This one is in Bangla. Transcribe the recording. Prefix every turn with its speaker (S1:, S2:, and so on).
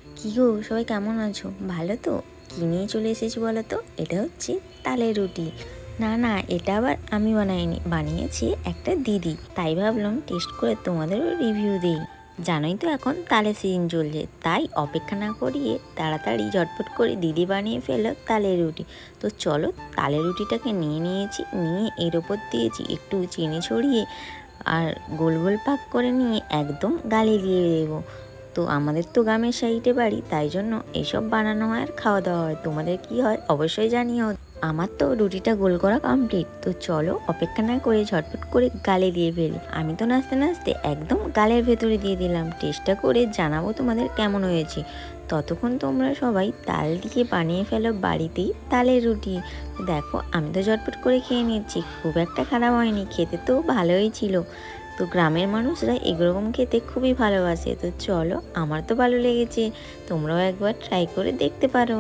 S1: কি গো, সবাই কেমন আছো? ভালো তো? কি নিয়ে চলে এসেছি বলো তো? এটা হচ্ছে তালের রুটি। না না, এটা আবার আমি বানাইনি, বানিয়েছি একটা দিদি। তাই ভাবলাম টেস্ট করে তোমাদেরও রিভিউ দিই। জানোই তো এখন তালের সিজন চলছে, তাই অপেক্ষা না করিয়ে তাড়াতাড়ি ঝটপট করে দিদি বানিয়ে ফেললো তালের রুটি। তো চলো, তালের রুটিটাকে নিয়েছি, নিয়ে এর ওপর দিয়েছি একটু চিনি ছড়িয়ে, আর গোল গোল পাক করে নিয়ে একদম গালে দিয়ে দেবো। তো আমাদের তো গ্রামের সাইডে বাড়ি, তাই জন্য এইসব বানানো হয় আর খাওয়া দাওয়া হয়। তোমাদের কি হয় অবশ্যই জানিও। আমার তো রুটিটা গোল করা কমপ্লিট, তো চলো অপেক্ষা না করে ঝটপট করে গালে দিয়ে ফেলি। আমি তো নাচতে নাচতে একদম গালের ভেতরে দিয়ে দিলাম। টেস্টটা করে জানাবো তোমাদের কেমন হয়েছে। ততক্ষণ তোমরা সবাই তাল দিয়ে বানিয়ে ফেলো বাড়িতেই তালের রুটি। দেখো, আমি তো ঝটপট করে খেয়ে নিচ্ছি, খুব একটা খারাপ হয়নি, খেতে তো ভালোই ছিল। তো গ্রামের মানুষরা এরকম খেতে খুবই ভালোবাসে। তো চলো, আমার তো ভালো লেগেছে, তোমরাও একবার ট্রাই করে দেখতে পারো।